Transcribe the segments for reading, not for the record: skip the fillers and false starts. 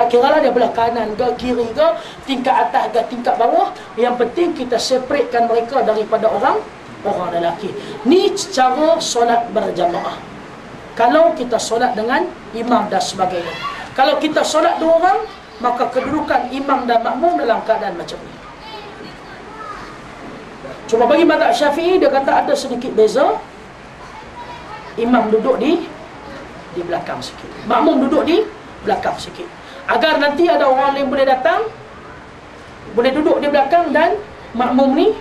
Tak kira lah dia belah kanan ke kiri ke, tingkat atas ke tingkat bawah. Yang penting kita separatekan mereka daripada orang lelaki. Ni cara solat berjamaah. Kalau kita solat dengan imam dan sebagainya. Kalau kita solat dua orang, maka kedudukan imam dan makmum dalam keadaan macam ni. Cuma bagi mazhab Syafi'i, dia kata ada sedikit beza. Imam duduk di belakang sikit, makmum duduk di belakang sikit, agar nanti ada orang yang boleh datang, boleh duduk di belakang, dan makmum ni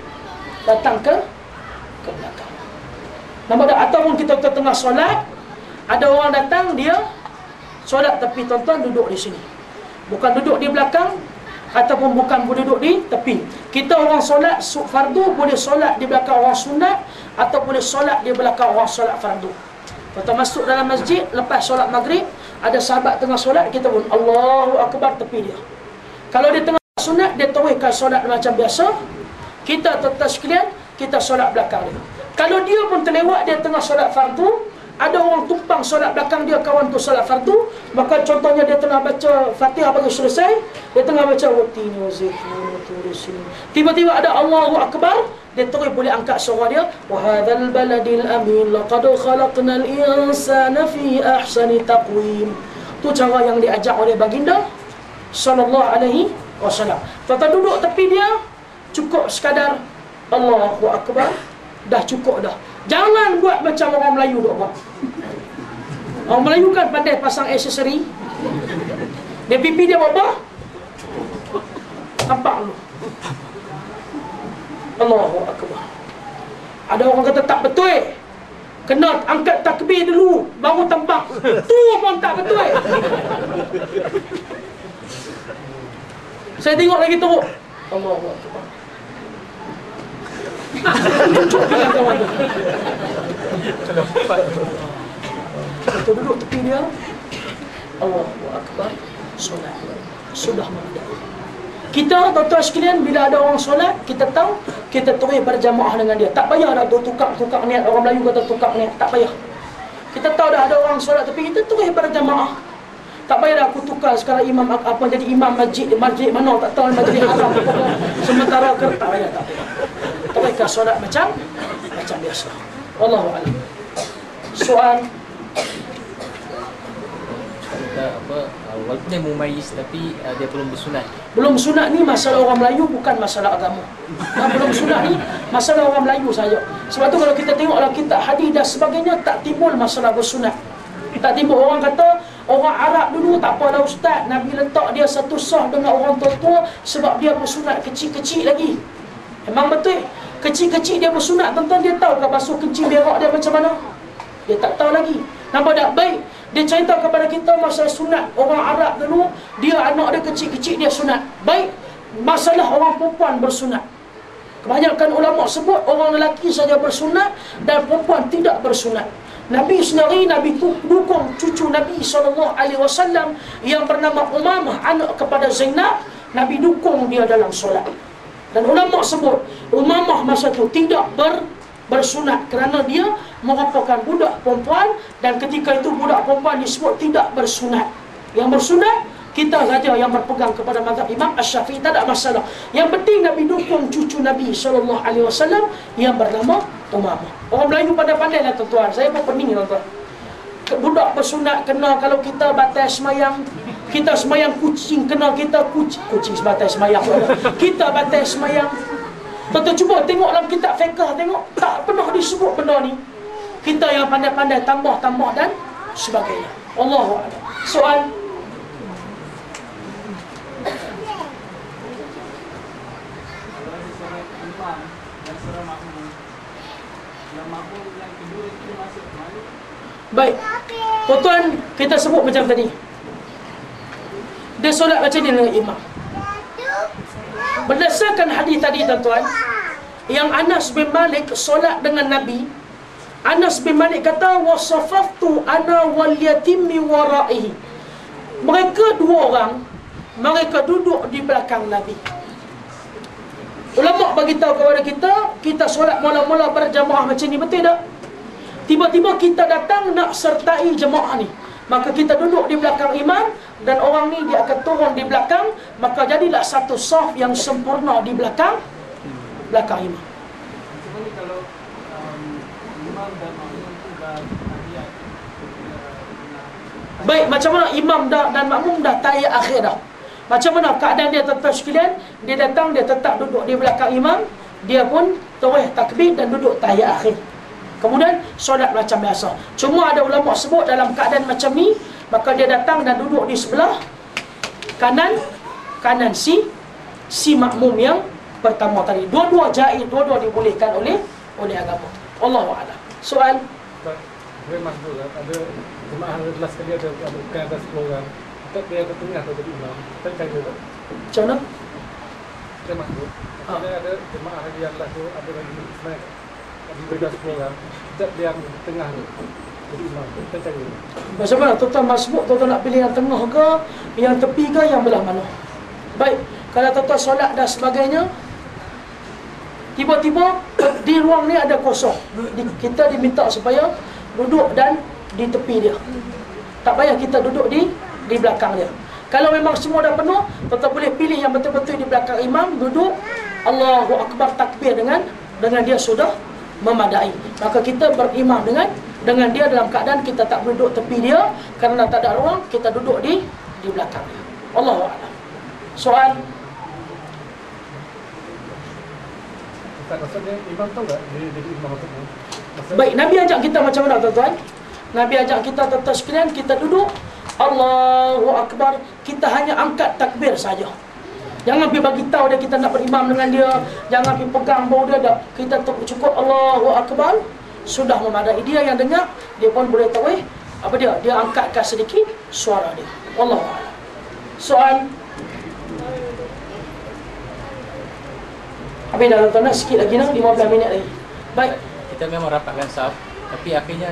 datang ke belakang. Nampak tak? Ataupun kita ke tengah solat, ada orang datang, dia solat tapi tuan-tuan duduk di sini, bukan duduk di belakang, ataupun bukan boleh duduk di tepi. Kita orang solat fardu boleh solat di belakang orang sunat, atau boleh solat di belakang orang solat fardu. Kita masuk dalam masjid lepas solat maghrib, ada sahabat tengah solat, kita pun Allahu Akbar tepi dia. Kalau dia tengah sunat, dia teruskan solat macam biasa, kita tuan-tuan sekalian, kita solat belakang dia. Kalau dia pun terlewat, dia tengah solat fardu, ada orang tumpang solat belakang dia, kawan tu solat fardu, maka contohnya dia tengah baca Fatihah bagi selesai, dia tengah baca watini wazifun turisini, tiba-tiba ada Allahu Akbar, dia terus boleh angkat suara dia, wa hadzal baladil amin laqad khalaqnal insana fi ahsani taqwim. Tu cara yang diajar oleh baginda sallallahu alaihi wasallam. Tuan-tuan duduk tepi dia, cukup sekadar Allahu Akbar, dah cukup dah. Jangan buat macam orang Melayu duk buat. Orang Melayu kan pandai pasang aksesori. Dia pipi dia buat apa? Nampak dulu. Allahu Akbar. Ada orang kata tak betul, kena angkat takbir dulu baru tampak. Tu pun tak betul. Saya tengok lagi teruk. Allahu Akbar. Tunjuk dengan kawan tu. Kita duduk tepi dia, Allahu Akbar, solat. Sudah memudahkan. Kita tuan-tuan sekalian, bila ada orang solat, kita tahu, kita terus berjamaah dengan dia. Tak payah dah tukar niat. Orang Melayu kata tukar niat, tak payah. Kita tahu dah ada orang solat, tapi kita terus berjamaah. Tak payah dah aku tukar sekarang imam apa jadi imam masjid mana tak tahu, masjid haram sementara ke, tak payah. Teruskan solat macam biasa. Wallahu a'lam. Soal walaupun dia mumayyiz tapi dia belum bersunat. Belum sunat ni masalah orang Melayu, bukan masalah agama. Belum sunat ni masalah orang Melayu saja. Sebab tu kalau kita tengoklah kitab hadis dan sebagainya, tak timbul masalah bersunat. Tak timbul. Orang kata orang Arab dulu tak apalah ustaz, Nabi letak dia satu sah dengan orang tua-tua sebab dia bersunat kecil-kecil lagi. Memang betul. Kecil-kecil dia bersunat, tuan-tuan, dia tahu ke basuh kencing berak dia macam mana? Dia tak tahu lagi. Nampak tak? Baik, dia cerita kepada kita masalah sunat. Orang Arab dulu, dia anak dia kecil-kecil, dia sunat. Baik, masalah orang perempuan bersunat. Kebanyakan ulama sebut orang lelaki saja bersunat dan perempuan tidak bersunat. Nabi sendiri, Nabi dukung cucu Nabi SAW yang bernama Umamah, anak kepada Zainab. Nabi dukung dia dalam solat. Dan ulama sebut Umamah masa itu tidak bersunat kerana dia merupakan budak perempuan, dan ketika itu budak perempuan disebut tidak bersunat. Yang bersunat kita saja yang berpegang kepada mazhab Imam Asy-Syafi'i, tak ada masalah. Yang penting Nabi dukung cucu Nabi SAW yang bernama Umamah. Orang Melayu pandai-pandai lah tuan-tuan. Saya pun pening tuan-tuan. Budak bersunat kena, kalau kita batal semayang, kita semayang kucing kena kita kucing sebatas semayang. Kita batal semayang. Tuan-tuan cuba tengok dalam kitab fiqh, tengok tak pernah disebut benda ni. Kita yang pandai-pandai tambah-tambah dan sebagainya. Allahu a'lam. Soal. Baik, tuan-tuan, kita sebut macam tadi. Dia solat macam ni dengan imam. Berdasarkan hadis tadi tuan-tuan, yang Anas bin Malik solat dengan Nabi, Anas bin Malik kata wasafaftu ana wal yatimi wara'ihi. Mereka dua orang, mereka duduk di belakang Nabi. Ulama bagi tahu kepada kita, kita solat mula-mula berjamaah macam ni, betul tak? Tiba-tiba kita datang nak sertai jemaah ni, maka kita duduk di belakang imam, dan orang ni dia akan turun di belakang, maka jadilah satu saf yang sempurna di belakang imam. Cuma ni kalau imam dan makmum tu dah tahiyat. Baik, macam mana imam dan makmum dah tahiyat akhir dah? Macam mana keadaan dia tuan-tuan sekalian? Dia datang, dia tetap duduk di belakang imam, dia pun terus takbir dan duduk tahiyat akhir. Kemudian solat macam biasa. Cuma ada ulama sebut dalam keadaan macam ni, maka dia datang dan duduk di sebelah kanan si makmum yang pertama tadi. Dua-dua jaiz, dua-dua dibolehkan oleh agama. Allahu a'lam. Soal? Boleh masuk kan? Ada jemaah kelas sekali ada bukan ada 10 orang. Kita dia ke tengah tu jadi imam. Kita jaga tak? Macam mana? Kita masuk. Ada jemaah yang kelas tu ada lagi snack. Ada beda 10 orang. Kita yang tengah tu jadi imam. Kita jaga. Macam mana? Tuan-tuan masbuk, tuan-tuan nak pilih yang tengah ke, yang tepi ke, yang belah mana? Baik, kalau tuan-tuan solat dan sebagainya, tiba-tiba di ruang ni ada kosong. Kita diminta supaya duduk dan di tepi dia. Tak payah kita duduk di belakang dia. Kalau memang semua dah penuh, tuan-tuan boleh pilih yang betul-betul di belakang imam, duduk Allahu Akbar takbir dengan dia sudah memadai. Maka kita berimam dengan dia dalam keadaan kita tak duduk tepi dia kerana tak ada ruang, kita duduk di belakang dia. Allahu a'lam. Soal? Maksudnya imam tahu tak dia jadi imam maksudnya? Baik, Nabi ajak kita macam mana tuan-tuan? Nabi ajak kita tuan-tuan sekalian, kita duduk Allahu Akbar, kita hanya angkat takbir saja. Jangan pergi bagi tahu dia kita nak berimam dengan dia, jangan pergi pegang bau dia dah. Kita cukup Allahu Akbar, sudah memadai. Dia yang dengar, dia pun boleh tahu apa dia angkatkan sedikit suara dia. Wallahu a'lam. Soal? Habis dah tuan-tuan, sikit lagi nak 15 minit lagi. Baik. Kita memang rapatkan saf, tapi akhirnya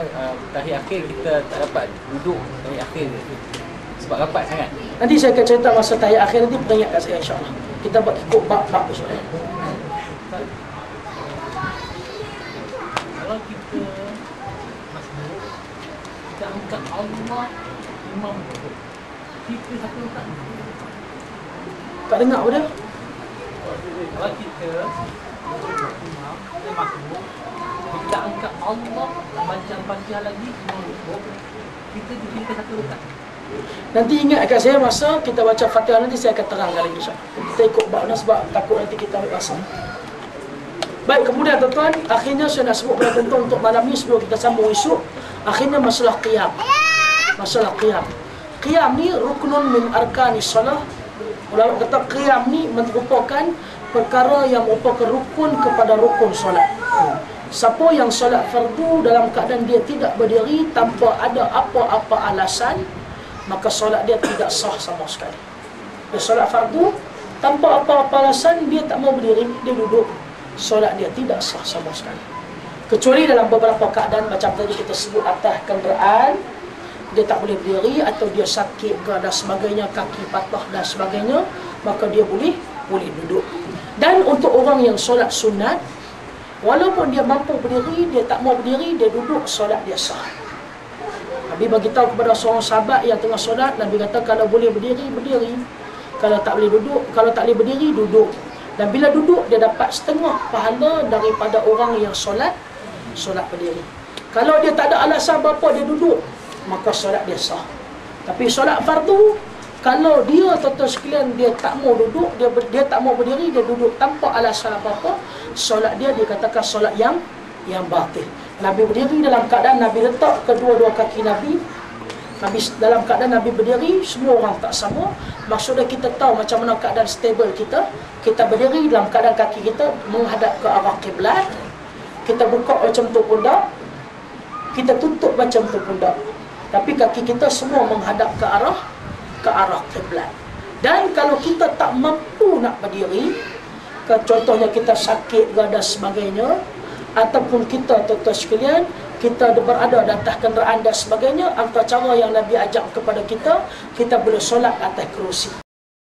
tahiyat akhir kita tak dapat duduk tahiyat akhir sebab rapat sangat. Nanti saya akan cerita masa tahiyat akhir, nanti peringatkan saya insya-Allah. Kita buat ikut bab-bab soalan. Kalau kita masbuk, kita angkat Allah imam tu. Kita satu tak. Tak dengar apa dia? Kalau kita imam, kita masbuk, kita angkat Allah baca Fatihah lagi imam duduk. Kita satu tak. Nanti ingatkan saya masa kita baca Fatihah nanti saya akan terangkan lagi insya-Allah. Kita ikut bab sebab takut nanti kita ambil pasal. Baik, kemudian tuan-tuan, akhirnya saya nak sebut kepada tuan-tuan untuk malam ni sebelum kita sambung esok, akhirnya masalah qiyam. Masalah qiyam. Qiyam ni ruknun min arkanis solah. Ulama kata qiyam ni merupakan perkara yang merupakan rukun kepada rukun solat. Siapa yang solat fardu dalam keadaan dia tidak berdiri tanpa ada apa-apa alasan, maka solat dia tidak sah sama sekali. Dia solat fardu tanpa apa-apa alasan, dia tak mau berdiri, dia duduk, solat dia tidak sah sama sekali. Kecuali dalam beberapa keadaan macam tadi kita sebut atas kenderaan, dia tak boleh berdiri atau dia sakit ke dan sebagainya, kaki patah dan sebagainya, maka dia boleh duduk. Dan untuk orang yang solat sunat, walaupun dia mampu berdiri, dia tak mau berdiri, dia duduk, solat dia sah. Nabi bagi tahu kepada seorang sahabat yang tengah solat, Nabi kata kalau boleh berdiri, berdiri. Kalau tak boleh duduk, kalau tak boleh berdiri, duduk. Dan bila duduk, dia dapat setengah pahala daripada orang yang solat berdiri. Kalau dia tak ada alasan apa dia duduk, maka solat dia sah. Tapi solat fardu, kalau dia tuan-tuan sekalian dia tak mau duduk, dia tak mau berdiri, dia duduk tanpa alasan apa-apa, solat dia dikatakan solat yang batil. Nabi berdiri dalam keadaan Nabi letak kedua-dua kaki Nabi. Dalam keadaan Nabi berdiri, semua orang tak sama. Maksudnya kita tahu macam mana keadaan stable kita. Kita berdiri dalam keadaan kaki kita menghadap ke arah kiblat. Kita buka macam tu pundak, kita tutup macam tu pundak. Tapi kaki kita semua menghadap ke arah kiblat. Dan kalau kita tak mampu nak berdiri, contohnya kita sakit ke dan sebagainya, ataupun kita tuan-tuan sekalian, kita berada di atas kenderaan dan sebagainya, antara cara yang Nabi ajak kepada kita, kita boleh solat atas kerusi.